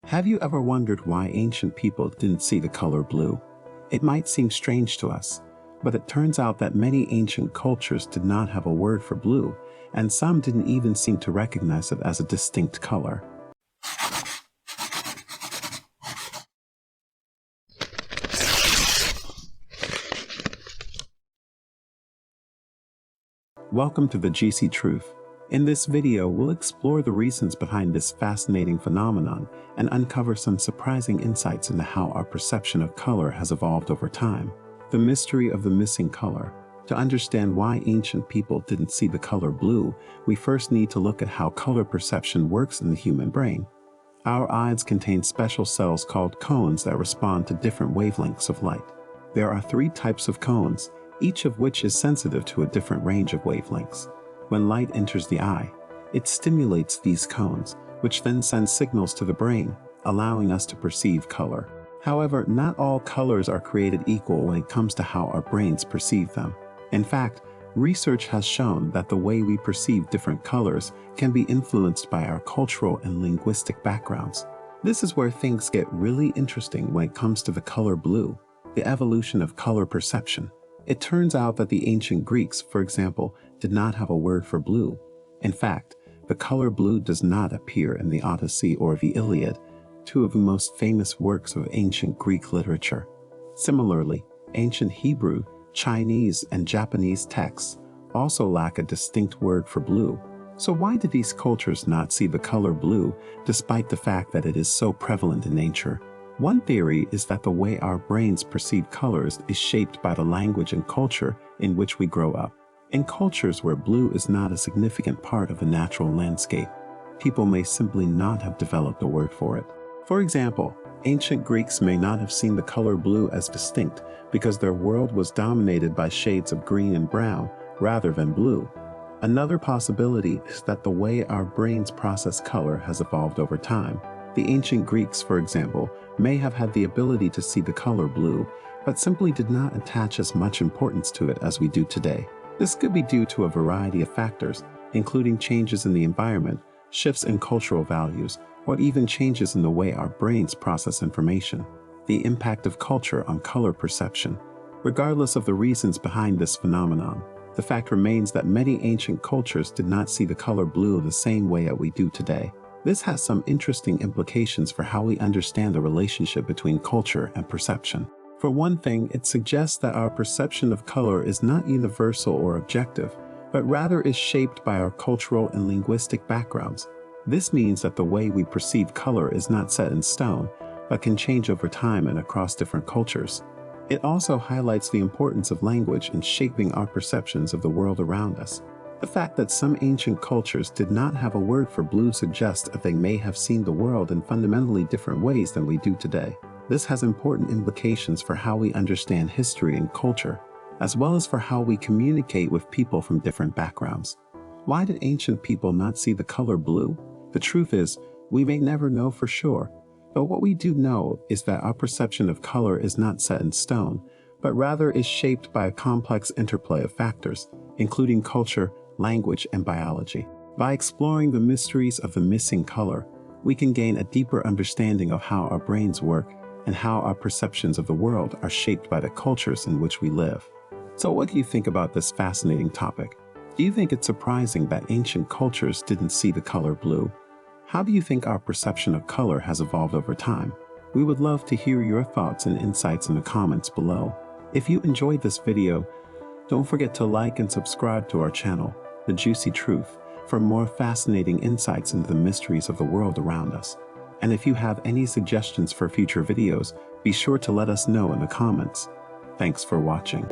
Have you ever wondered why ancient people didn't see the color blue? It might seem strange to us, but it turns out that many ancient cultures did not have a word for blue, and some didn't even seem to recognize it as a distinct color. Welcome to the GC Truth. In this video, we'll explore the reasons behind this fascinating phenomenon and uncover some surprising insights into how our perception of color has evolved over time. The mystery of the missing color. To understand why ancient people didn't see the color blue, we first need to look at how color perception works in the human brain. Our eyes contain special cells called cones that respond to different wavelengths of light. There are 3 types of cones, each of which is sensitive to a different range of wavelengths. When light enters the eye, it stimulates these cones, which then sends signals to the brain, allowing us to perceive color. However, not all colors are created equal when it comes to how our brains perceive them. In fact, research has shown that the way we perceive different colors can be influenced by our cultural and linguistic backgrounds. This is where things get really interesting when it comes to the color blue, the evolution of color perception. It turns out that the ancient Greeks, for example, did not have a word for blue. In fact, the color blue does not appear in the Odyssey or the Iliad, 2 of the most famous works of ancient Greek literature. Similarly, ancient Hebrew, Chinese, and Japanese texts also lack a distinct word for blue. So why did these cultures not see the color blue, despite the fact that it is so prevalent in nature? One theory is that the way our brains perceive colors is shaped by the language and culture in which we grow up. In cultures where blue is not a significant part of the natural landscape, people may simply not have developed a word for it. For example, ancient Greeks may not have seen the color blue as distinct because their world was dominated by shades of green and brown rather than blue. Another possibility is that the way our brains process color has evolved over time. The ancient Greeks, for example, may have had the ability to see the color blue, but simply did not attach as much importance to it as we do today. This could be due to a variety of factors, including changes in the environment, shifts in cultural values, or even changes in the way our brains process information. The impact of culture on color perception. Regardless of the reasons behind this phenomenon, the fact remains that many ancient cultures did not see the color blue the same way that we do today. This has some interesting implications for how we understand the relationship between culture and perception. For one thing, it suggests that our perception of color is not universal or objective, but rather is shaped by our cultural and linguistic backgrounds. This means that the way we perceive color is not set in stone, but can change over time and across different cultures. It also highlights the importance of language in shaping our perceptions of the world around us. The fact that some ancient cultures did not have a word for blue suggests that they may have seen the world in fundamentally different ways than we do today. This has important implications for how we understand history and culture, as well as for how we communicate with people from different backgrounds. Why did ancient people not see the color blue? The truth is, we may never know for sure, but what we do know is that our perception of color is not set in stone, but rather is shaped by a complex interplay of factors, including culture, language, and biology. By exploring the mysteries of the missing color, we can gain a deeper understanding of how our brains work and how our perceptions of the world are shaped by the cultures in which we live. So what do you think about this fascinating topic? Do you think it's surprising that ancient cultures didn't see the color blue? How do you think our perception of color has evolved over time? We would love to hear your thoughts and insights in the comments below. If you enjoyed this video, don't forget to like and subscribe to our channel, The Juicy Truth, for more fascinating insights into the mysteries of the world around us. And if you have any suggestions for future videos, be sure to let us know in the comments. Thanks for watching.